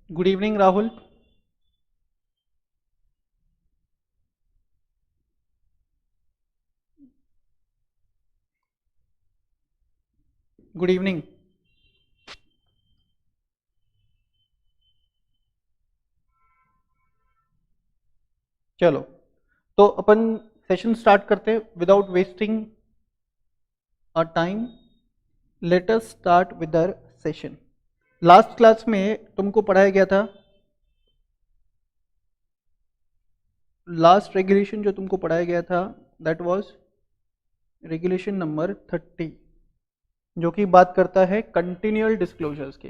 Good evening Rahul. Good evening. चलो, तो अपन session start करते हैं without wasting a time. Let us start with the session. Last class में तुमको पढ़ाया गया था, लास्ट रेगुलेशन जो तुमको पढ़ाया गया था दैट वाज रेगुलेशन नंबर 30, जो कि बात करता है कंटिन्यूअल डिस्क्लोजर्स की।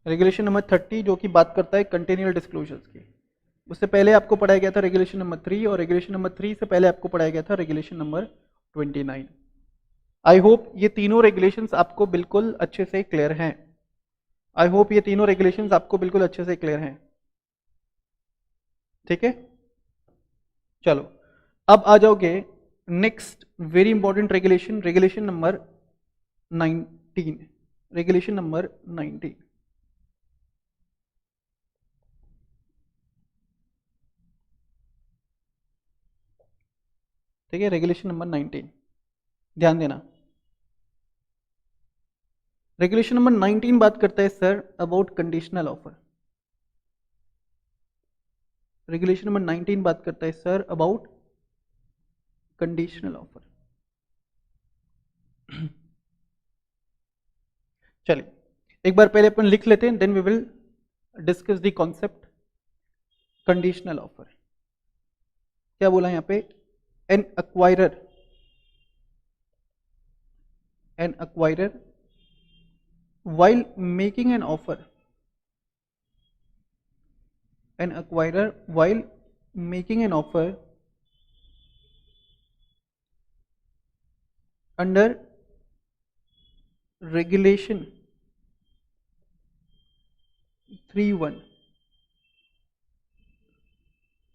रेगुलेशन नंबर 30 जो कि बात करता है कंटिन्यूअल डिस्क्लोजर्स की। उससे पहले आपको पढ़ाया गया था रेगुलेशन नंबर 3, और रेगुलेशन नंबर 3 से पहले आपको पढ़ाया गया था रेगुलेशन नंबर 29। आई होप ये तीनों रेगुलेशंस आपको बिल्कुल अच्छे से क्लियर हैं। आई होप ये तीनों रेगुलेशंस आपको बिल्कुल अच्छे से क्लियर हैं। ठीक है, चलो अब आ जाओगे next very important regulation, regulation number 19। Regulation number 19। ठीक है, रेगुलेशन नंबर 19, ध्यान देना। रेगुलेशन नंबर 19 बात करता है sir about conditional offer. Regulation number 19 बात करता है सर अबाउट कंडीशनल ऑफर। चलिए एक बार पहले अपन लिख लेते हैं, then we will discuss the concept conditional offer. क्या बोला यहाँ पे? An acquirer, an acquirer while making an offer, an acquirer while making an offer under regulation 3(1),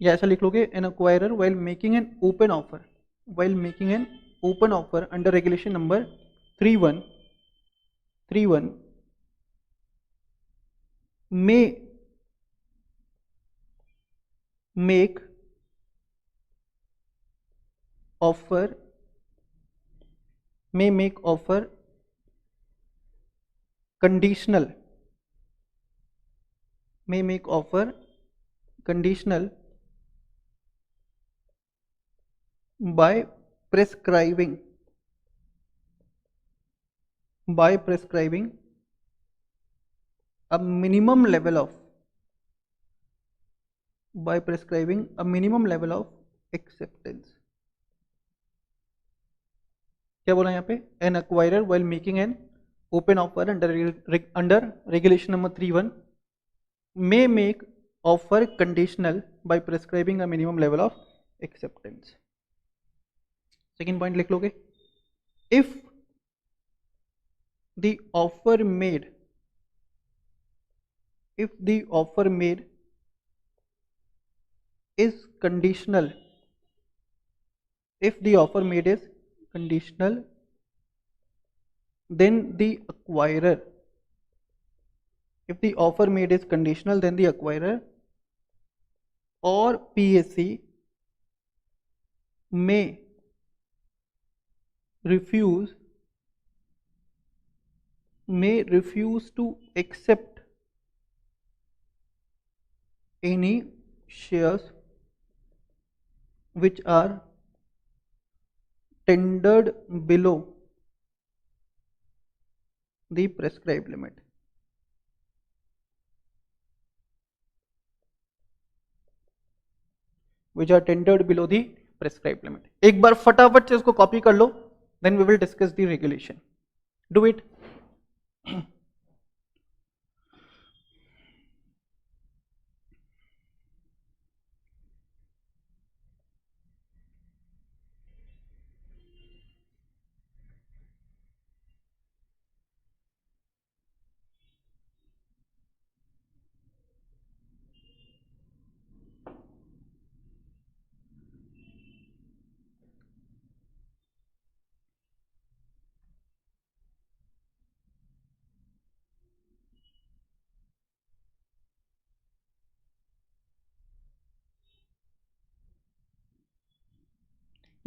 या ऐसा लिख लोगे N acquirer while making an open offer, while making an open offer under regulation number 3(1), 3(1) may make offer, may make offer conditional, may make offer conditional by prescribing, by prescribing a minimum level of, by prescribing a minimum level of acceptance। क्या बोला यहाँ पे? An acquirer while making an open offer under regulation number 3(1) may make offer conditional by prescribing a minimum level of acceptance। Second point लिख लोगे, if the offer made, if the offer made is conditional, if the offer made is conditional, then the acquirer, if the offer made is conditional, then the acquirer or PSC may refuse, may refuse to accept any shares which are tendered below the prescribed limit। which are tendered below the prescribed limit। एक बार फटाफट से उसको copy कर लो, then we will discuss the regulation। Do it।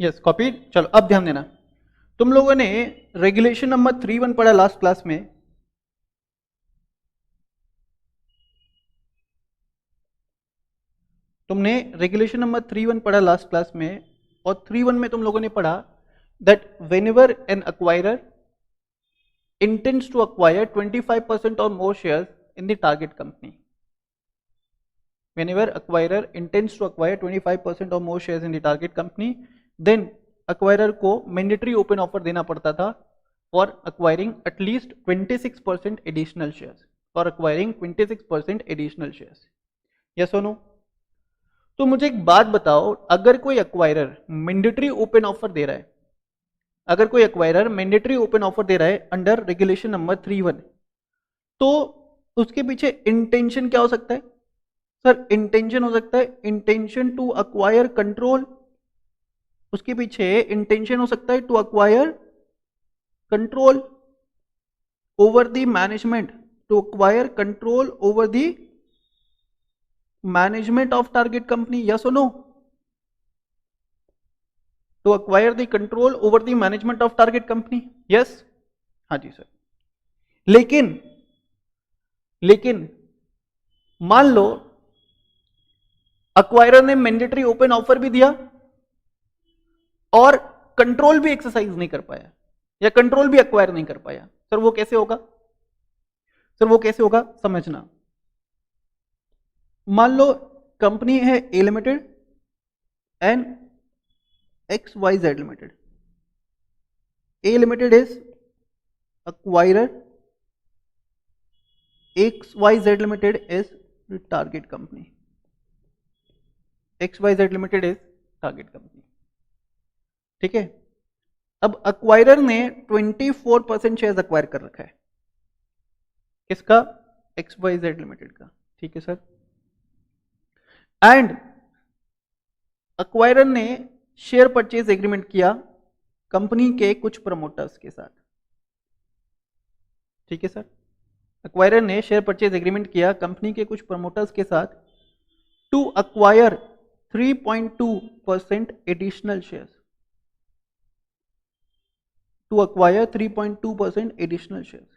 Yes copy. चलो अब ध्यान देना, तुम लोगों ने रेगुलेशन नंबर 3(1) पढ़ा लास्ट क्लास में। तुमने रेगुलेशन नंबर 3(1) पढ़ा लास्ट क्लास में, और 3(1) में तुम लोगों ने पढ़ा that whenever an acquirer intends to acquire 25% or more shares in the target company. Whenever acquirer intends to acquire 25% or more shares in the target company, then acquirer को mandatory open offer देना पड़ता था for acquiring at least 26% additional shares. For acquiring 26% additional shares. Yes or no? तो मुझे एक बात बताओ, अगर कोई एक्वायरर मैंडेटरी ओपन ऑफर दे रहा है, अगर कोई एक्वायरर मैंडेटरी ओपन ऑफर दे रहा है अंडर रेगुलेशन नंबर 3(1), तो उसके पीछे इंटेंशन क्या हो सकता है सर? इंटेंशन हो सकता है इंटेंशन टू अक्वायर कंट्रोल। उसके पीछे इंटेंशन हो सकता है to acquire control over the management, to acquire control over the management of target company. Yes और no? To acquire the control over the management of target company. Yes, हाँ जी sir. लेकिन मान लो अक्वायरर ने मैंडेटरी ओपन ऑफर भी दिया और कंट्रोल भी एक्सरसाइज नहीं कर पाया, या कंट्रोल भी अक्वायर नहीं कर पाया। सर वो कैसे होगा? सर वो कैसे होगा समझना। मान लो कंपनी है A limited and XYZ limited. A limited is acquirer, XYZ limited is target company. XYZ limited is target company, ठीक है। अब अक्वायरर ने 24% शेयर्स अक्वायर कर रखा है, किसका? XYZ लिमिटेड का, ठीक है सर। एंड अक्वायरर ने शेयर परचेज एग्रीमेंट किया कंपनी के कुछ प्रमोटर्स के साथ, ठीक है सर। एक्वायरर ने शेयर परचेज एग्रीमेंट किया कंपनी के कुछ प्रमोटर्स के साथ to acquire 3.2% additional shares, to acquire 3.2% additional shares.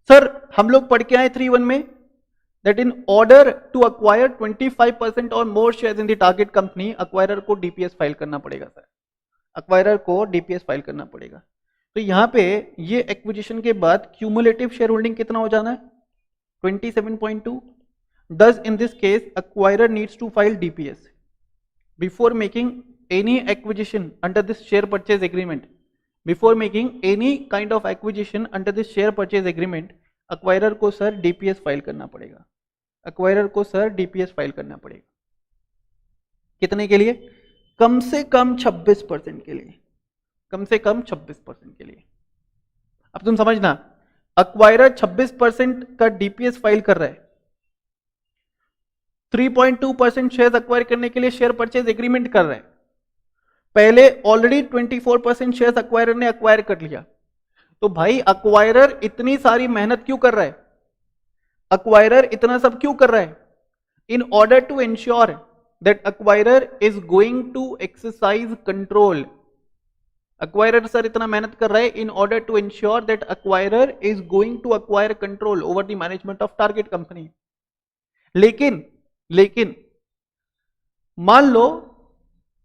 Sir हम लोग पढ़ के आए 3(1) में that in order to acquire 25% और more shares in the target company, acquirer को डीपीएस फाइल करना पड़ेगा सर। अक्वायरर को डीपीएस फाइल करना पड़ेगा। तो यहां पे ये एक्विजिशन के बाद क्यूमुलेटिव शेयर होल्डिंग कितना हो जाना है? 27.2। Thus in this case acquirer needs to file DPS before making any acquisition under this share purchase agreement. Before making any kind of acquisition under this share purchase agreement, acquirer को sir DPS file करना पड़ेगा। acquirer को sir DPS file करना पड़ेगा। कितने के लिए? कम से कम 26% के लिए, कम से कम 26% के लिए। अब तुम समझना, अक्वायरर 26% का डीपीएस फाइल कर रहा है, 3.2% शेयर अक्वायर करने के लिए शेयर परचेज एग्रीमेंट कर रहे हैं। पहले ऑलरेडी 24% शेयर अक्वायरर ने अक्वायर कर लिया। तो भाई अक्वायरर इतनी सारी मेहनत क्यों कर रहा है? अक्वायरर इतना सब क्यों कर रहा है? In order to ensure that acquirer is going to exercise control. Acquirer sir इतना मेहनत कर रहा है in order to ensure that acquirer is going to acquire control over the management of target company. लेकिन मान लो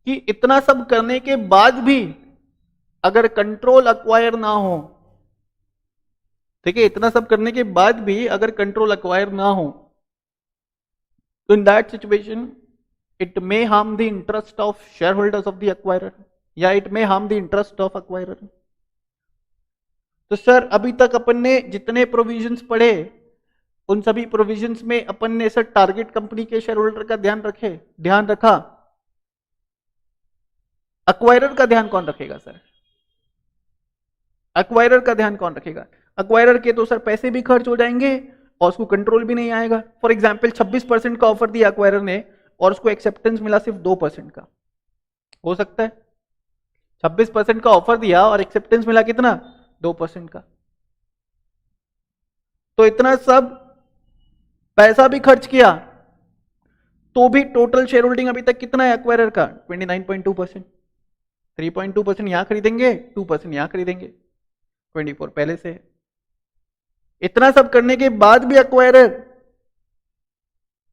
कि इतना सब करने के बाद भी अगर कंट्रोल अक्वायर ना हो, ठीक है, इतना सब करने के बाद भी अगर कंट्रोल अक्वायर ना हो, तो in that situation it may harm the interest of share holders of the acquirer, या it may harm the interest of acquirer. तो सर अभी तक अपन ने जितने प्रोविजंस पढ़े उन सभी प्रोविजंस में अपन ने सर टारगेट कंपनी के शेयर होल्डर का ध्यान रखा। एक्वायरर का ध्यान कौन रखेगा सर? एक्वायरर का ध्यान कौन रखेगा? एक्वायरर के तो सर पैसे भी खर्च हो जाएंगे और उसको कंट्रोल भी नहीं आएगा। फॉर एग्जाम्पल 26% का ऑफर दिया एक्वायरर ने और उसको एक्सेप्टेंस मिला सिर्फ 2% का, हो सकता है? 26% का ऑफर दिया और एक्सेप्टेंस मिला कितना? 2% का। तो इतना सब पैसा भी खर्च किया, तो भी टोटल शेयर होल्डिंग अभी तक कितना है एक्वायरर का? 29.2%। 3.2% यहां खरीदेंगे, 2% यहां खरीदेंगे, 24 पहले से है। इतना सब करने के बाद भी एक्वायरर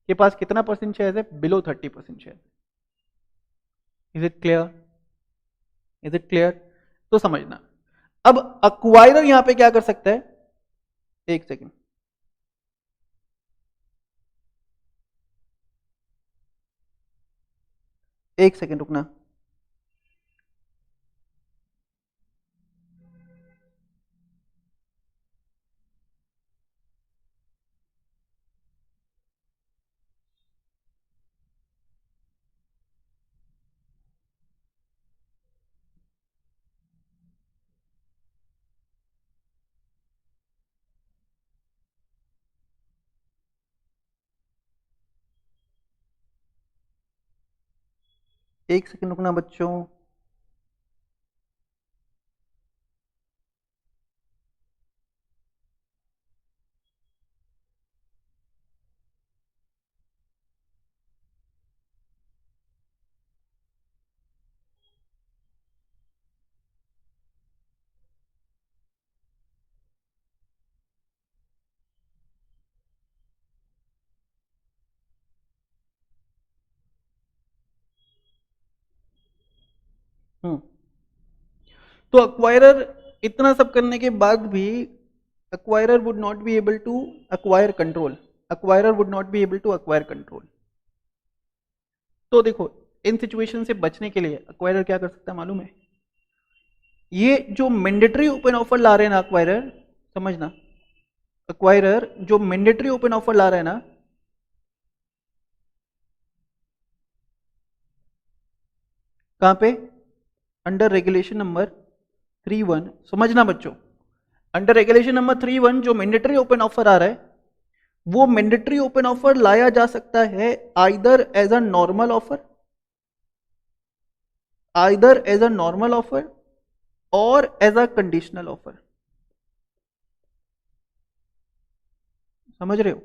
के पास कितना परसेंट शेयर है? Below 30% share. Is it clear? Is it clear? तो समझना, अब एक्वायरर यहां पे क्या कर सकता है? एक सेकेंड, एक सेकेंड रुकना। एक सेकेंड रुकना बच्चों। तो अक्वायरर इतना सब करने के बाद भी acquirer would not be able to acquire control, acquirer would not be able to acquire control। तो देखो, इन सिचुएशन से बचने के लिए acquirer क्या कर सकता है मालूम है? ये जो मैंडेटरी ओपन ऑफर ला रहे हैं ना acquirer, समझना, acquirer जो मैंडेटरी ओपन ऑफर ला रहे हैं ना, कहां पे? अंडर रेगुलेशन नंबर 3(1), समझना बच्चों, अंडर रेगुलेशन नंबर 3(1) जो मैंडेटरी ओपन ऑफर आ रहा है, वो मैंडेटरी ओपन ऑफर लाया जा सकता है either as a normal offer, either as a normal offer और एज अ कंडीशनल ऑफर। समझ रहे हो?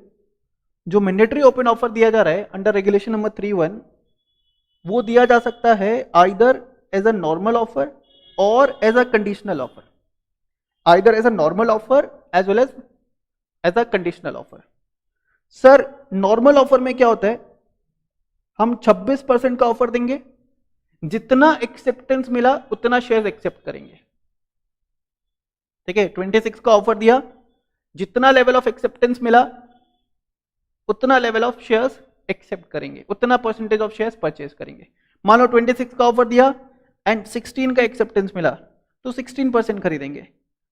जो मैंडेटरी ओपन ऑफर दिया जा रहा है अंडर रेगुलेशन नंबर 3(1), वो दिया जा सकता है either as a normal offer और as a conditional offer, either as a normal offer as well as a conditional offer. Sir normal offer में क्या होता है? हम 26% का ऑफर देंगे, जितना एक्सेप्टेंस मिला उतना शेयर एक्सेप्ट करेंगे। ठीक है, 26 का ऑफर दिया, जितना लेवल ऑफ एक्सेप्टेंस मिला उतना लेवल ऑफ शेयर्स एक्सेप्ट करेंगे, उतना परसेंटेज ऑफ शेयर्स परचेज करेंगे। मान लो 26 का ऑफर दिया एंड 16 का एक्सेप्टेंस मिला तो 16% खरीदेंगे,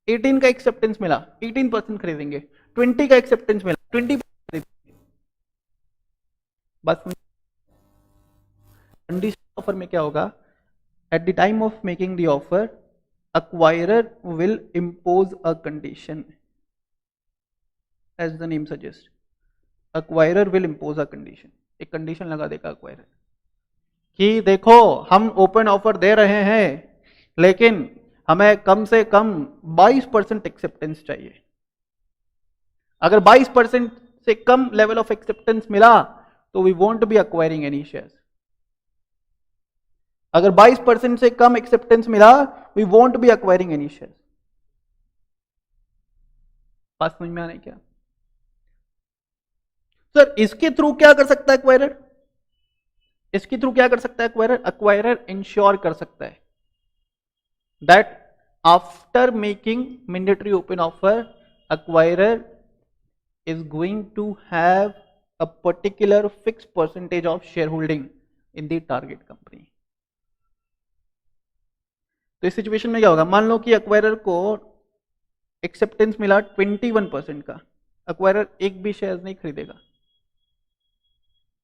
18 का एक्सेप्टेंस मिला 18% खरीदेंगे, 20 का एक्सेप्टेंस मिला 20% खरीदेंगे। बस कंडीशनल ऑफर में क्या होगा? At the time of making the offer acquirer will impose a condition, as the name suggests, acquirer will impose a condition, एक कंडीशन लगा देगा acquirer कि देखो हम ओपन ऑफर दे रहे हैं लेकिन हमें कम से कम 22% एक्सेप्टेंस चाहिए। अगर 22% से कम लेवल ऑफ एक्सेप्टेंस मिला तो we won't be acquiring any shares. अगर 22% से कम एक्सेप्टेंस मिला we won't be acquiring any shares. बात समझ में आ रही क्या? सर इसके थ्रू क्या कर सकता है एक्वायरर? इसके थ्रू क्या कर सकता है एक्वायरर? एक्वायरर इंश्योर कर सकता है that after making mandatory open offer acquirer is going to have a particular fixed percentage of shareholding in the target company। तो इस सिचुएशन में क्या होगा? मान लो कि एक्वायरर को एक्सेप्टेंस मिला 21% का, एक्वायरर एक भी शेयर नहीं खरीदेगा।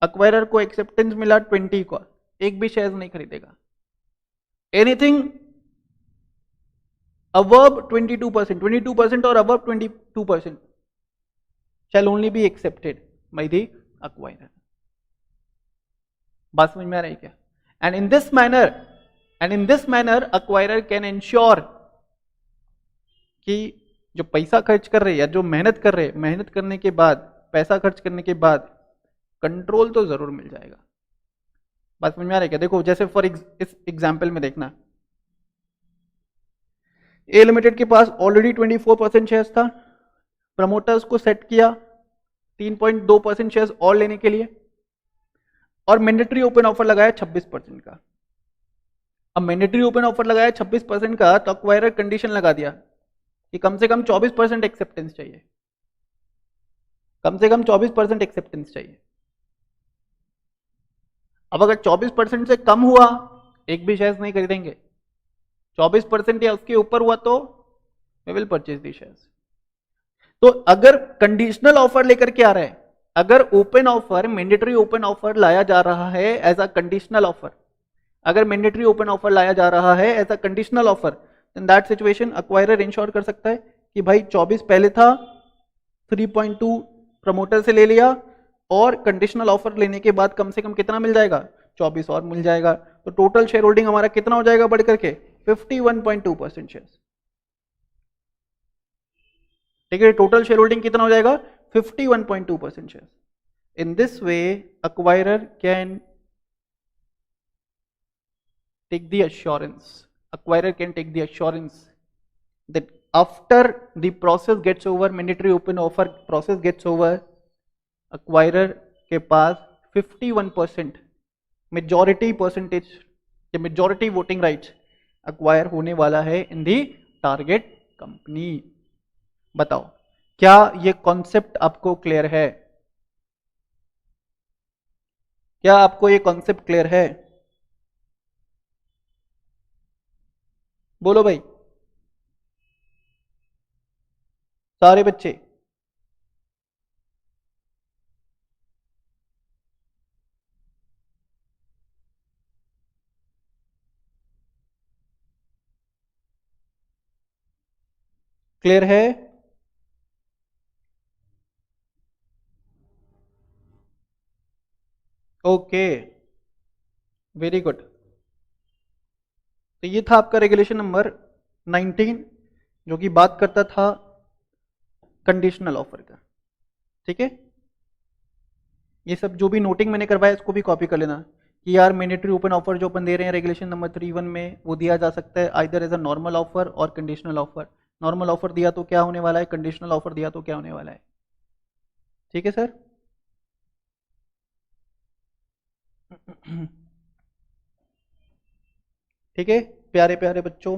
एक्वायरर को एक्सेप्टेंस मिला 20 का, एक भी शेयर नहीं खरीदेगा। एनीथिंग above 22% और above 22% shall only be accepted by the acquirer। बात समझ में आ रही है क्या? and in this manner acquirer can ensure कि जो पैसा खर्च कर रहे हैं या जो मेहनत कर रहे हैं, मेहनत करने के बाद, पैसा खर्च करने के बाद कंट्रोल तो जरूर मिल जाएगा। बात समझ में आ रही है क्या? देखो जैसे इस एग्जाम्पल में देखना, ए लिमिटेड के पास ऑलरेडी 24% शेयर्स था, प्रमोटर्स को सेट किया 3.2% शेयर्स और लेने के लिए, और मैंडेटरी ओपन ऑफर लगाया 26% का। अब मैंडेटरी ओपन ऑफर लगाया 26% का, तो अक्वायरर कंडीशन लगा दिया कि कम से कम 24% एक्सेप्टेंस चाहिए, कम से कम 24% एक्सेप्टेंस चाहिए। अब अगर 24% से कम हुआ, एक भी शेयर्स नहीं खरीदेंगे, 24% या उसके ऊपर हुआ तो we will purchase the shares. तो अगर कंडीशनल ऑफर लेकर के आ रहे हैं, अगर open offer, mandatory open offer लाया जा रहा है एज अ कंडीशनल ऑफर, अगर मैंडेटरी ओपन ऑफर लाया जा रहा है as a conditional offer, in that situation acquirer ensure कर सकता है कि भाई 24 पहले था, 3.2 प्रमोटर से ले लिया, और कंडीशनल ऑफर लेने के बाद कम से कम कितना मिल जाएगा, 24 और मिल जाएगा। तो टोटल शेयर होल्डिंग हमारा कितना हो जाएगा बढ़ करके 51.2% शेयर। ठीक है, टोटल शेयर होल्डिंग कितना हो जाएगा 51.2% share. In this way acquirer can take the assurance, acquirer can take the assurance that after the process gets over, mandatory open offer process gets over, acquirer के पास 51% majority percentage या majority voting rights acquire होने वाला है इन दी target company. बताओ क्या ये concept आपको clear है? क्या आपको ये कॉन्सेप्ट क्लियर है? बोलो भाई सारे बच्चे। क्लियर है? Okay, very good. तो ये था आपका रेगुलेशन नंबर 19 जो कि बात करता था कंडीशनल ऑफर का। ठीक है, ये सब जो भी नोटिंग मैंने करवाया इसको भी कॉपी कर लेना कि यार मैंडेटरी ओपन ऑफर जो अपन दे रहे हैं रेगुलेशन नंबर 31 में, वो दिया जा सकता है either as a normal offer और कंडीशनल ऑफर। नॉर्मल ऑफर दिया तो क्या होने वाला है, कंडीशनल ऑफर दिया तो क्या होने वाला है। ठीक है सर। ठीक है प्यारे प्यारे बच्चों,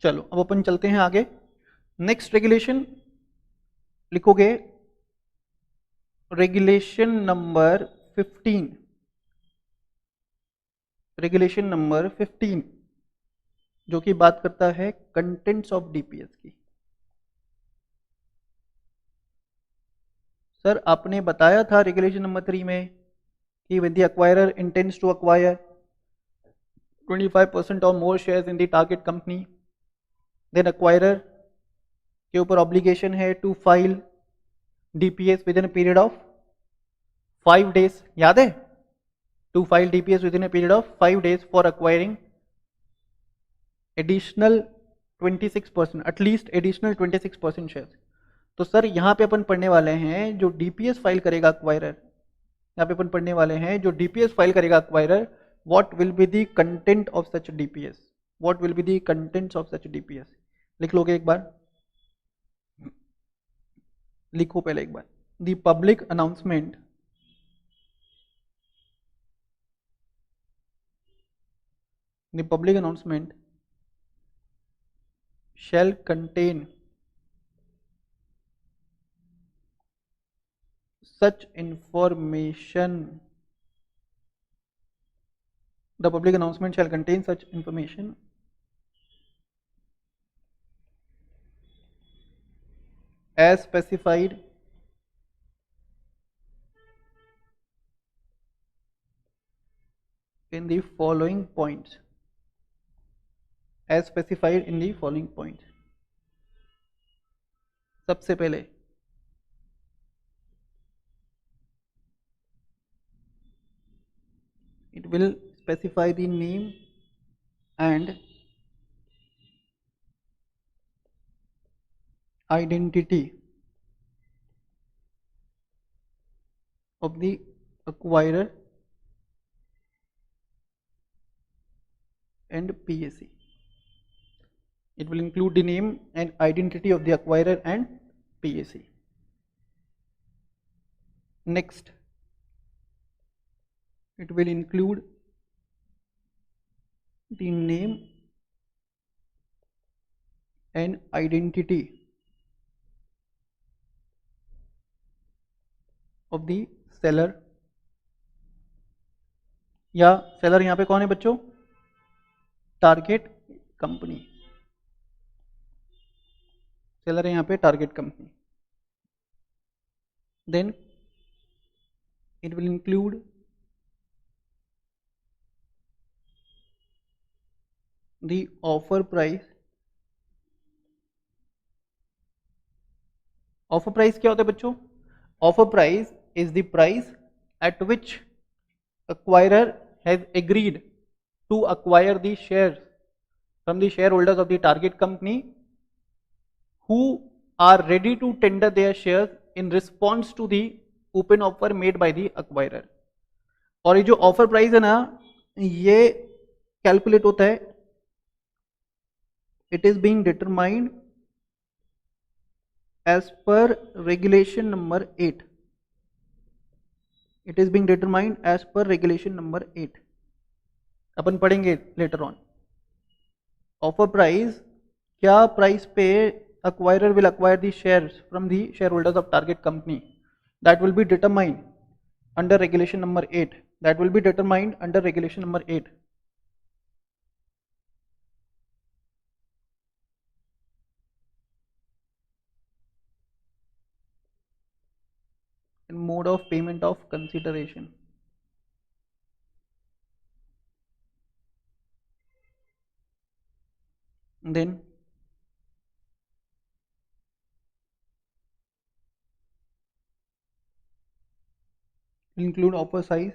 चलो अब अपन चलते हैं आगे। नेक्स्ट रेगुलेशन लिखोगे रेगुलेशन नंबर 15, रेगुलेशन नंबर 15 जो कि बात करता है कंटेंट्स ऑफ डीपीएस की। सर आपने बताया था रेगुलेशन नंबर 3 में कि when the acquirer intends to acquire 25% or more shares in the target company, then acquirer के ऊपर ऑब्लिगेशन है to file DPS within a period of 5 days. याद है, to file DPS within a period of 5 days for acquiring additional 26%, at least additional 26% share. तो sir यहाँ पे अपन पढ़ने वाले हैं जो डीपीएस फाइल करेगा एक्वायरर, यहाँ पे अपन पढ़ने वाले हैं जो डीपीएस फाइल करेगा acquirer, what will be the content of such DPS, what will be the contents of such DPS. लिख लोगे एक बार, लिखो पहले एक बार। The public announcement the public announcement shall contain such information, the public announcement shall contain such information as specified in the following points, as specified in the following points। सबसे पहले it will specify the name and identity of the acquirer and PAC. It will include the name and identity of the acquirer and PAC. Next, it will include the name and identity of the seller, या seller यहाँ पे कौन है बच्चों? Target company. Seller है यहाँ पे target company. Then it will include the offer price. Offer price क्या होता है बच्चों? Offer price is the price at which acquirer has agreed to acquire the shares from the shareholders of the target company who are ready to tender their shares in response to the open offer made by the acquirer. और ये जो offer price है ना, ये calculate होता है, it is being determined as per regulation number 8. It is being determined as per regulation number 8. अपन पढ़ेंगे later on. Offer price, क्या प्राइस पे acquirer will acquire the shares from the shareholders of target company, that will be determined under regulation number 8. That will be determined under regulation number 8. And mode of payment of consideration. Then include offer size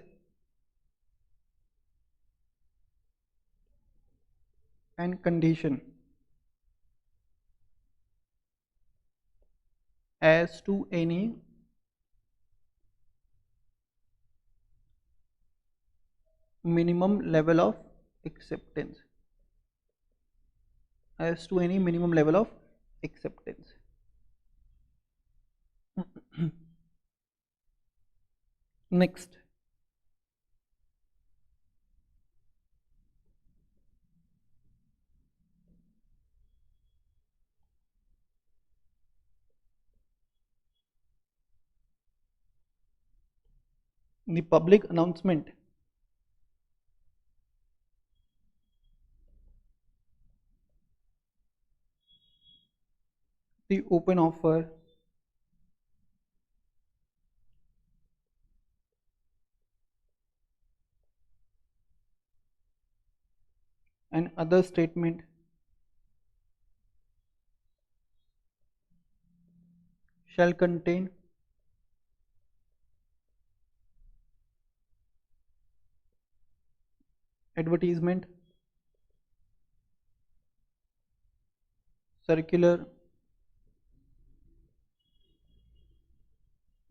and condition as to any minimum level of acceptance. As to any minimum level of acceptance. Next, the public announcement the open offer and other statement shall contain advertisement, circular,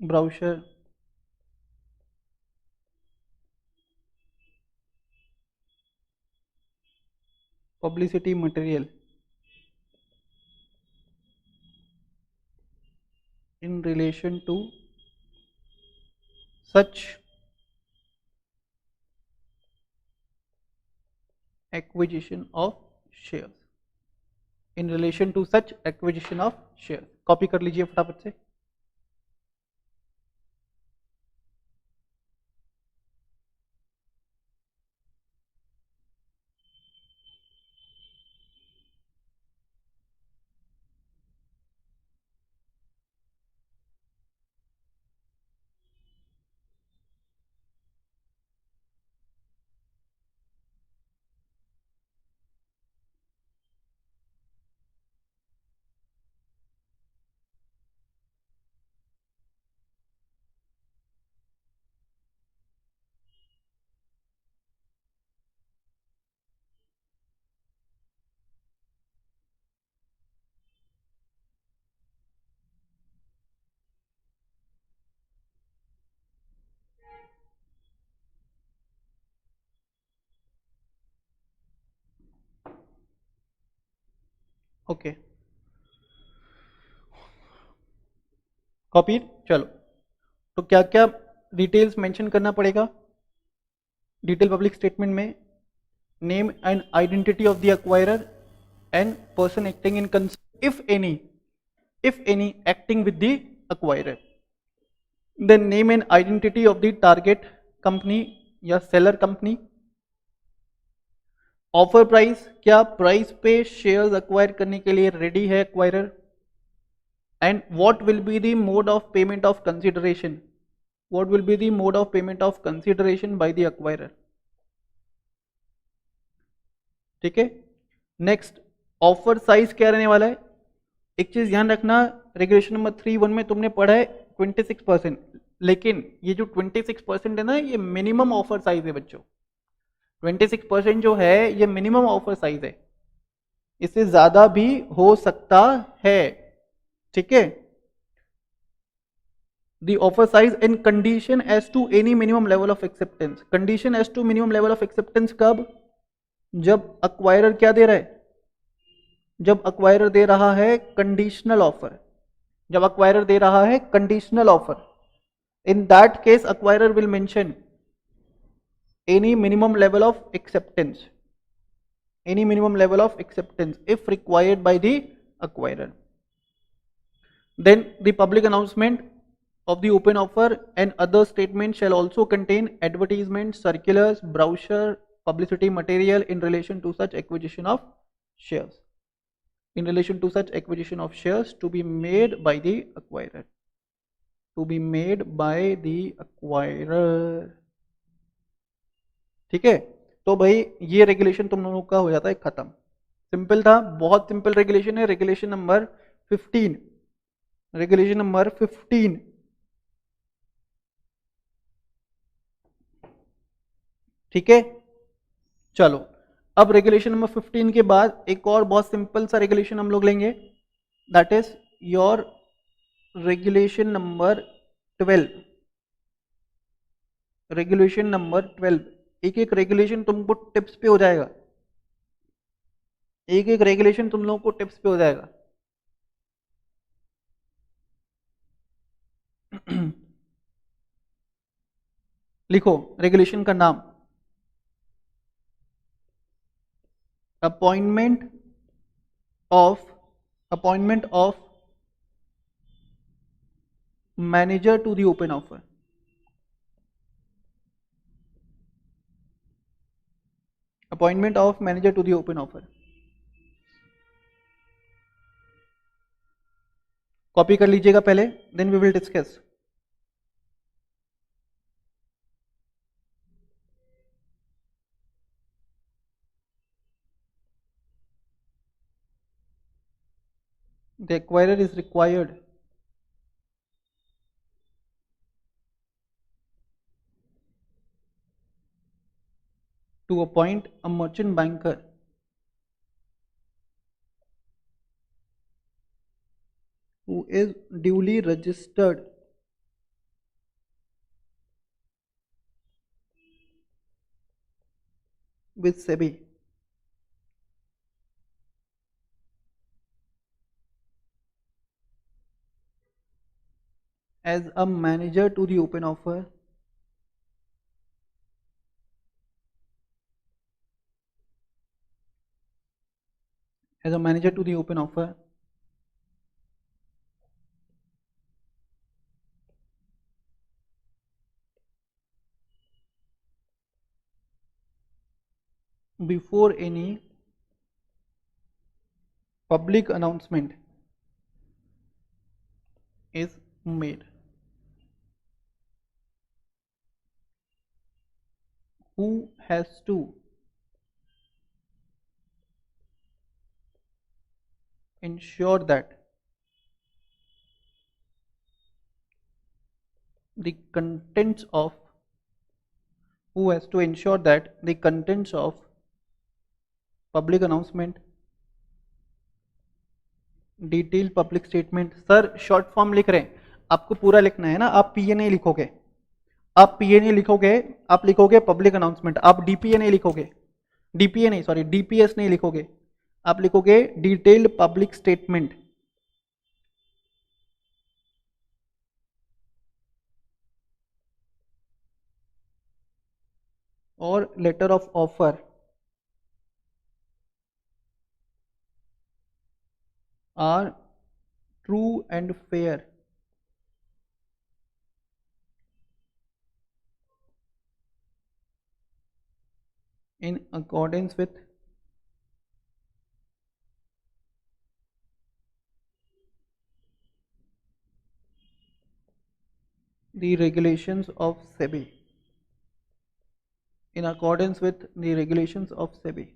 brochure, publicity material in relation to such acquisition of shares. In relation to such acquisition of shares. Copy कर लीजिए फटाफट से. Okay, copy. चलो, तो क्या क्या details mention करना पड़ेगा डिटेल पब्लिक स्टेटमेंट में? Name and identity of the acquirer and person acting in concern, if any acting with the acquirer, then name and identity of the target company या seller company, offer price, क्या price पे shares acquire करने के लिए ready है acquirer, and what will be the mode of payment of consideration, what will be the mode of payment of consideration by the acquirer. ठीक है, next offer size क्या रहने वाला है? एक चीज ध्यान रखना, रेगुलेशन नंबर 3(1) में तुमने पढ़ा है 26%, लेकिन ये जो 26% है ना, ये मिनिमम ऑफर साइज है बच्चों। 26% जो है ये मिनिमम ऑफर साइज है, इससे ज्यादा भी हो सकता है। ठीक है, the offer size in condition as to any minimum level of acceptance. Condition as to minimum level of acceptance कब? जब अक्वायरर क्या दे रहा है? जब अक्वायरर दे रहा है कंडीशनल ऑफर, जब अक्वायरर दे रहा है conditional offer, in that case acquirer will mention any minimum level of acceptance, any minimum level of acceptance if required by the acquirer. Then the public announcement of the open offer and other statements shall also contain advertisements, circulars, brochure, publicity material in relation to such acquisition of shares, in relation to such acquisition of shares to be made by the acquirer, to be made by the acquirer। ठीक है, तो भाई ये regulation तुम लोगों का हो जाता है खत्म। सिंपल था, बहुत सिंपल रेगुलेशन है, रेगुलेशन नंबर 15, रेगुलेशन नंबर 15। ठीक है, चलो अब रेगुलेशन नंबर 15 के बाद एक और बहुत सिंपल सा रेगुलेशन हम लोग लेंगे, that is your regulation number 12, regulation number 12। एक एक रेगुलेशन तुमको टिप्स पे हो जाएगा, एक एक रेगुलेशन तुम लोगों को टिप्स पे हो जाएगा। लिखो रेगुलेशन का नाम, appointment of manager to the open offer. Appointment of manager to the open offer, copy कर लीजिएगा पहले, then we will discuss. The acquirer is required to appoint a merchant banker who is duly registered with SEBI as a manager to the open offer, as a manager to the open offer before any public announcement is made, who has to ensure that the contents of, who has to ensure that the contents of public announcement, detail public statement. Sir short form लिख रहे हैं, आपको पूरा लिखना है ना, आप PNA लिखोगे, आप पीएनए लिखोगे, आप लिखोगे पब्लिक अनाउंसमेंट, आप डीपीए नहीं लिखोगे, डीपीए नहीं, सॉरी डीपीएस नहीं लिखोगे, आप लिखोगे डिटेल्ड पब्लिक स्टेटमेंट और letter of offer are true and fair in accordance with the regulations of SEBI. In accordance with the regulations of SEBI.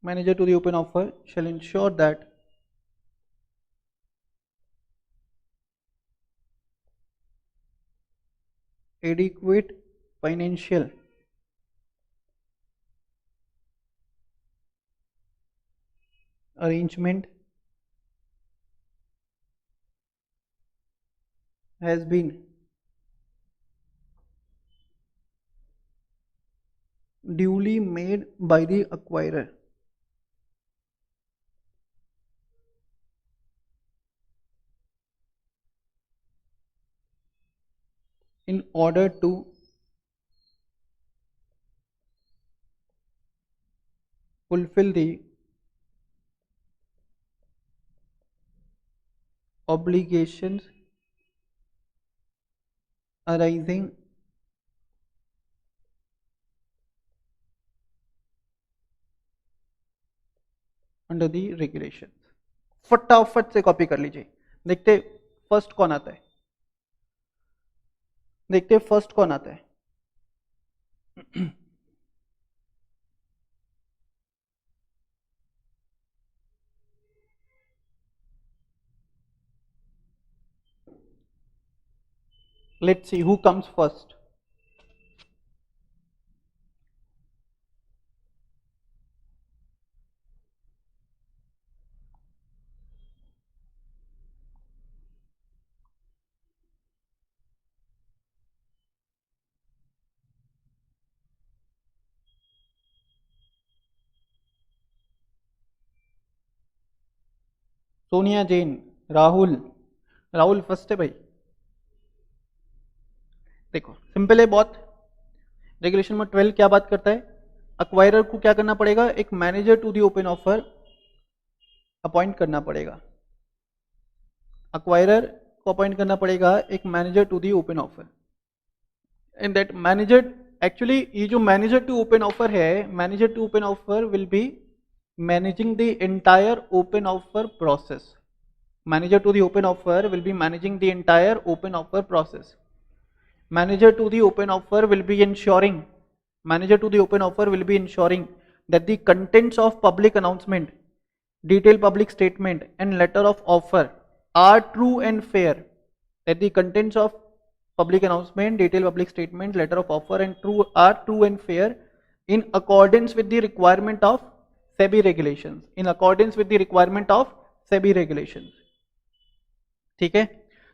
Manager to the open offer shall ensure that adequate financial arrangement has been duly made by the acquirer in order to fulfill the obligations arising under the regulation. फटाफट से copy कर लीजिए, देखते first कौन आता है, देखते first कौन आता है। Let's see who comes first. Sonia Jain, Rahul, Rahul first है भाई। देखो सिंपल है बहुत। रेगुलेशन नंबर 12 क्या बात करता है, अक्वायरर को क्या करना पड़ेगा, एक manager to the open offer appoint करना पड़ेगा। अक्वायरर को अपॉइंट करना पड़ेगा एक manager to the open offer, and that manager actually ये जो मैनेजर टू ओपन ऑफर है, manager to open offer will be managing the entire open offer process. Manager to the open offer will be managing the entire open offer process. Manager to the open offer will be ensuring, manager to the open offer will be ensuring that the contents of public announcement, detailed public statement and letter of offer are true and fair. That the contents of public announcement, detailed public statement, letter of offer and are true and fair in accordance with the requirement of SEBI regulations. In accordance with the requirement of SEBI regulations. ठीक है?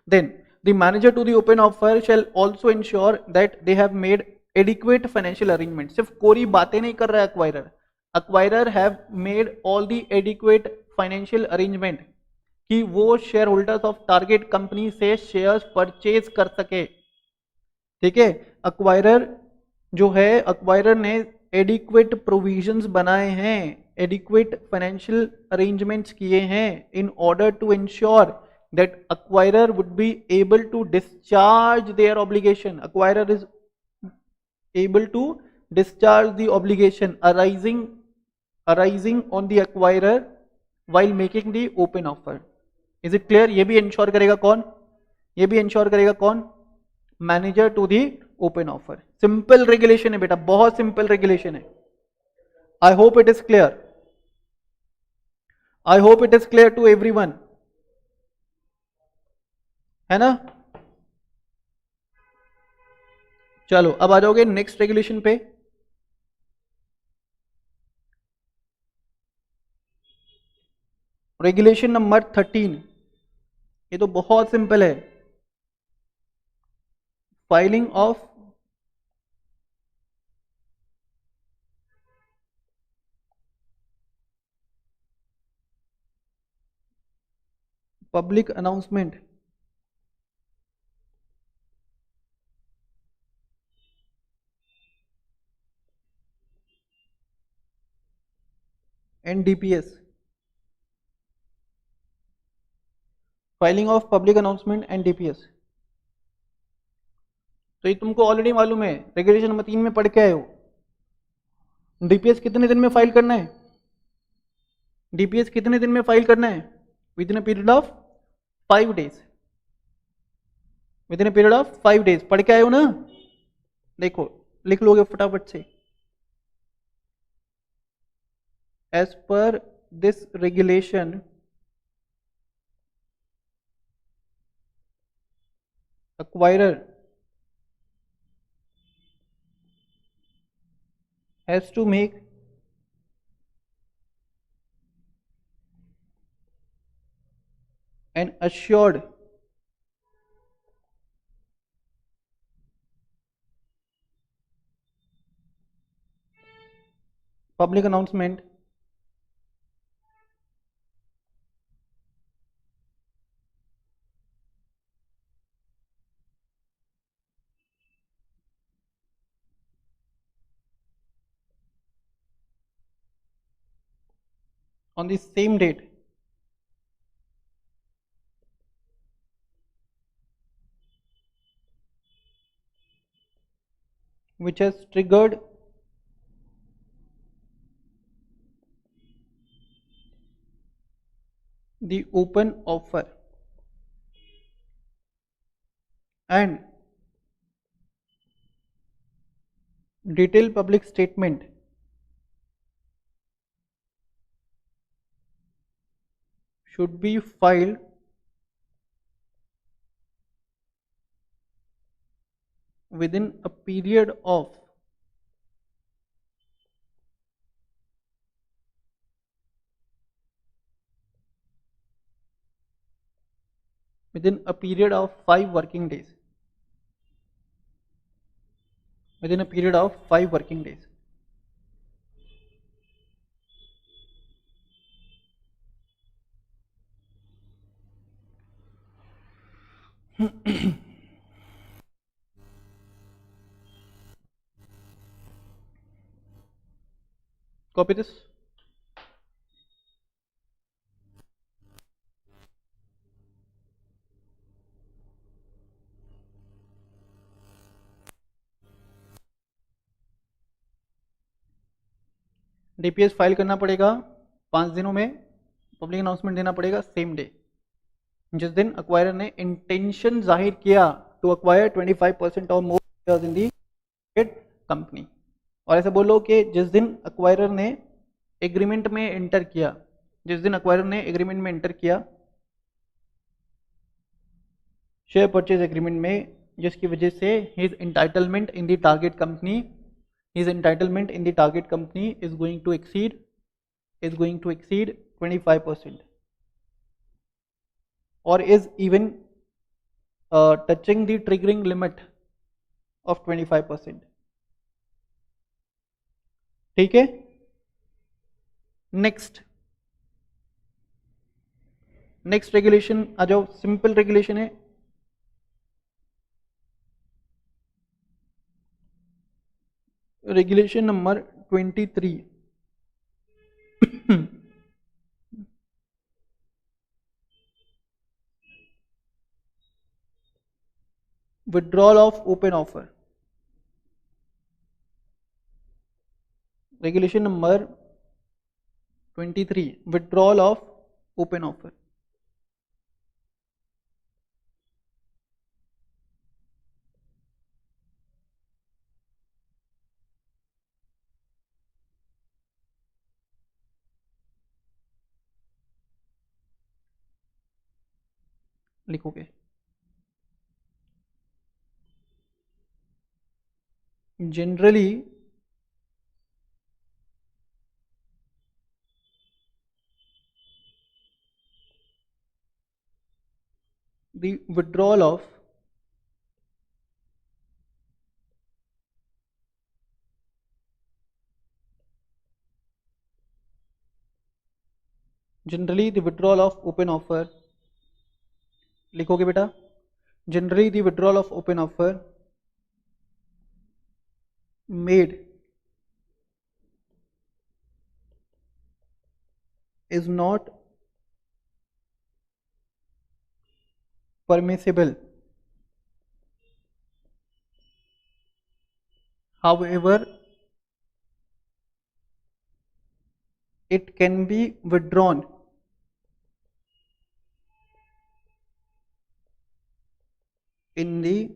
Then the manager to the open offer shall also ensure that they have made adequate financial arrangement. सिर्फ कोरी बातें नहीं कर रहा है acquirer. Acquirer have made all the adequate financial arrangement कि वो share holders of target company से shares purchase कर सके। ठीक है, अक्वायरर जो है, अक्वायरर ने एडिक्वेट प्रोविजंस बनाए हैं, एडिक्वेट फाइनेंशियल अरेंजमेंट्स किए हैं in order to ensure that acquirer would be able to discharge their obligation. Acquirer is able to discharge the obligation arising on the acquirer while making the open offer. Is it clear? ये भी ensure करेगा कौन, ये भी ensure करेगा कौन, manager to the open offer. Simple regulation है बेटा, बहुत सिंपल रेगुलेशन है। I hope it is clear, I hope it is clear to everyone. है ना। चलो अब आ जाओगे नेक्स्ट रेगुलेशन पे। रेगुलेशन नंबर 13, ये तो बहुत सिंपल है। Filing of public announcement and DPS. Filing of public announcement and DPS, तो ये तुमको ऑलरेडी मालूम है, रेगुलेशन नंबर 3 में पढ़ के आए हो। डीपीएस कितने दिन में फाइल करना है? डीपीएस कितने दिन में फाइल करना है? With in a period of 5 days. With in a period of 5 days, पढ़ के आए हो ना। देखो लिख लोगे फटाफट से। As per this regulation acquirer has to make an assured public announcement on the same date which has triggered the open offer and detailed public statement should be filed within a period of within a period of 5 working days. Within a period of 5 working days. Copy this. DPS file करना पड़ेगा 5 दिनों में, public announcement देना पड़ेगा same day, जिस दिन acquirer ने intention जाहिर किया टू अक्वायर 25% और मोर शेयर्स इन दी कंपनी। और ऐसे बोलो कि जिस दिन अक्वायरर ने एग्रीमेंट में एंटर किया, जिस दिन अक्वायरर ने एग्रीमेंट में एंटर किया शेयर परचेज एग्रीमेंट में, जिसकी वजह से his entitlement in the target company, his entitlement in the target company is going to exceed 25% or is even touching the triggering limit of 25%। ठीक है। नेक्स्ट रेगुलेशन आ जाओ, simple regulation है। Regulation number 23, withdrawal of open offer। Regulation number 23, withdrawal of open offer। लिखोगे generally the withdrawal of open offer, लिखोगे बेटा, generally the withdrawal of open offer made is not permissible. However, it can be withdrawn in the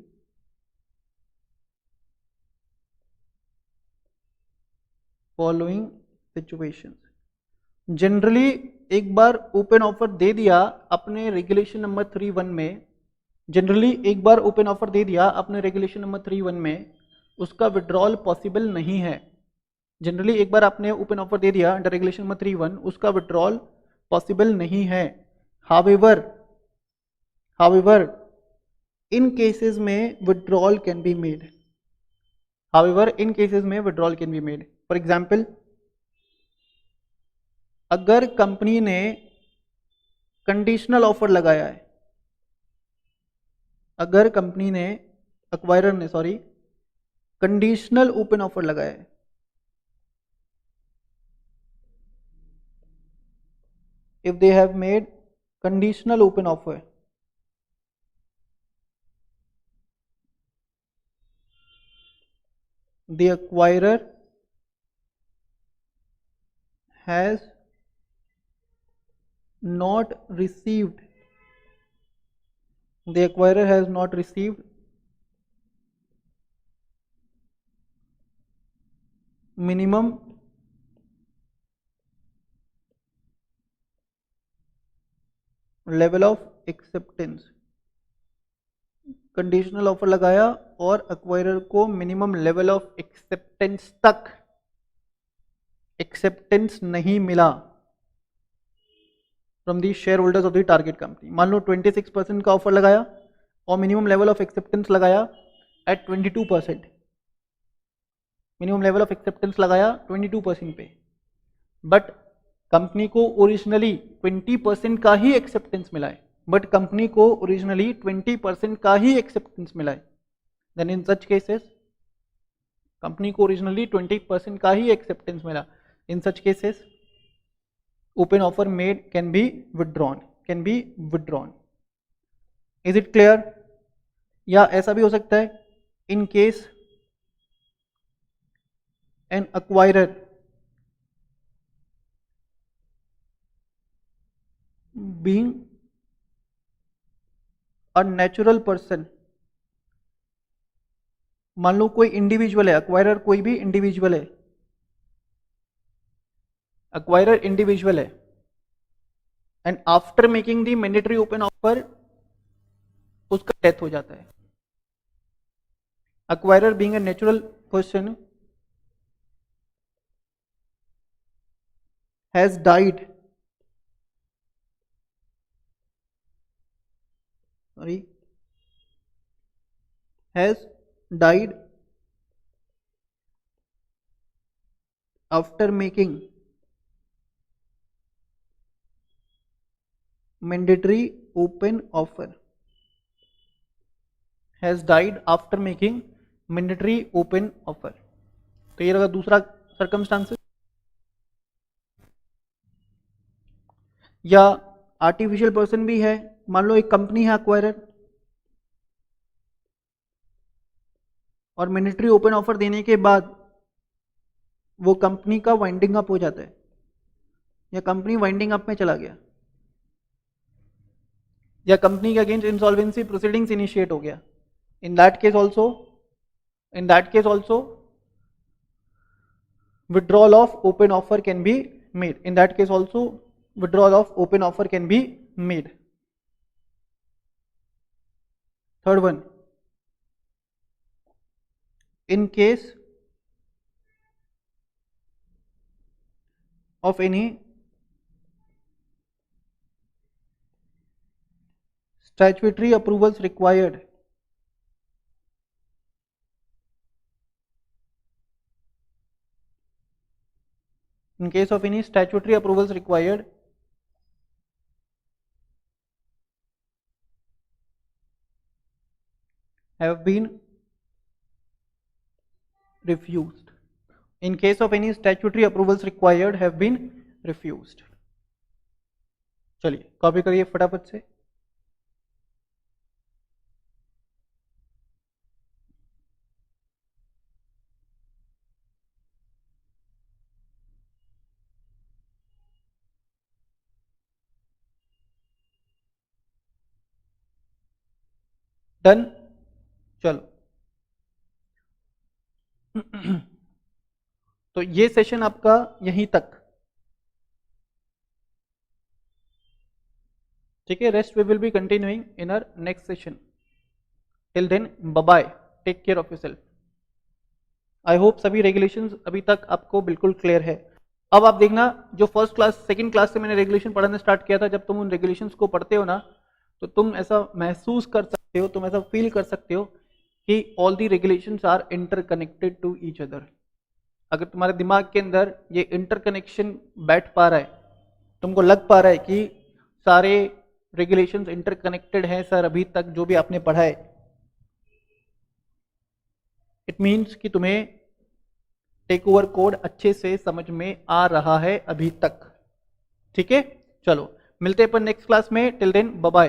following situations. Generally एक बार open offer दे दिया अपने regulation number 3.1 में, generally एक बार open offer दे दिया अपने regulation number 3.1 में, उसका विड्रॉल पॉसिबल नहीं है. जनरली एक बार आपने ओपन ऑफर दे दिया अंडर रेगुलेशन नंबर 3.1, उसका विड्रॉल पॉसिबल नहीं है. हावेवर इन केसेस में withdrawal can be made. For example, अगर कंपनी ने कंडीशनल ऑफर लगाया है, अगर कंपनी ने, एक्वायरर ने सॉरी, कंडीशनल ओपन ऑफर लगाया है, if they have made conditional open offer, the acquirer has not received minimum level of acceptance. Conditional offer लगाया और एक्वायरर को मिनिमम लेवल ऑफ एक्सेप्टेंस तक एक्सेप्टेंस नहीं मिला from the share holders of the target company. मान लो 26% का offer लगाया और मिनिमम लेवल ऑफ एक्सेप्टेंस लगाया at 22%. Minimum level of acceptance लगाया 22% पे, बट कंपनी को ओरिजिनली 20% का ही एक्सेप्टेंस मिला है. Then in such cases, company को ओरिजिनली 20% का ही एक्सेप्टेंस मिला. In such cases open offer made can be withdrawn. Is it clear? या ऐसा भी हो सकता है, in case an acquirer being a natural person, मान लो कोई इंडिविजुअल है, एक्वायरर कोई भी इंडिविजुअल है, and after making the mandatory open offer उसका डेथ हो जाता है. Acquirer being a natural person has died after making mandatory open offer. तो ये रहा दूसरा सर्कमस्टांसेस. या आर्टिफिशियल पर्सन भी है, मान लो एक कंपनी है एक्वायरर और मैंडेटरी ओपन ऑफर देने के बाद वो कंपनी का वाइंडिंग अप हो जाता है या कंपनी वाइंडिंग अप में चला गया या कंपनी के अगेंस्ट इंसॉल्वेंसी प्रोसीडिंग्स इनिशिएट हो गया. In that case also withdrawal of open offer can be made. In that case also withdrawal of open offer can be made. Third one, in case of any statutory approvals required in case of any statutory approvals required have been refused. In case of any statutory approvals required have been refused. चलिए copy करिए फटाफट से. Done. चलो तो ये session आपका यहीं तक. ठीक है, rest we will be continuing in our next session. Till then bye bye, take care of yourself. I hope सभी रेगुलेशंस अभी तक आपको बिल्कुल क्लियर है. अब आप देखना, जो फर्स्ट क्लास सेकंड क्लास से मैंने रेगुलेशन पढ़ाना स्टार्ट किया था, जब तुम उन रेगुलेशंस को पढ़ते हो ना, तो तुम ऐसा महसूस कर सकते हो, तुम ऐसा फील कर सकते हो कि all the regulations are interconnected to each other. अगर तुम्हारे दिमाग के अंदर ये इंटरकनेक्शन बैठ पा रहा है, तुमको लग पा रहा है कि सारे रेगुलेशंस इंटरकनेक्टेड हैं सर, अभी तक जो भी आपने पढ़ा है, इट मीन्स कि तुम्हें टेक ओवर कोड अच्छे से समझ में आ रहा है अभी तक. ठीक है, चलो मिलते हैं अपन नेक्स्ट क्लास में. Till then bye bye.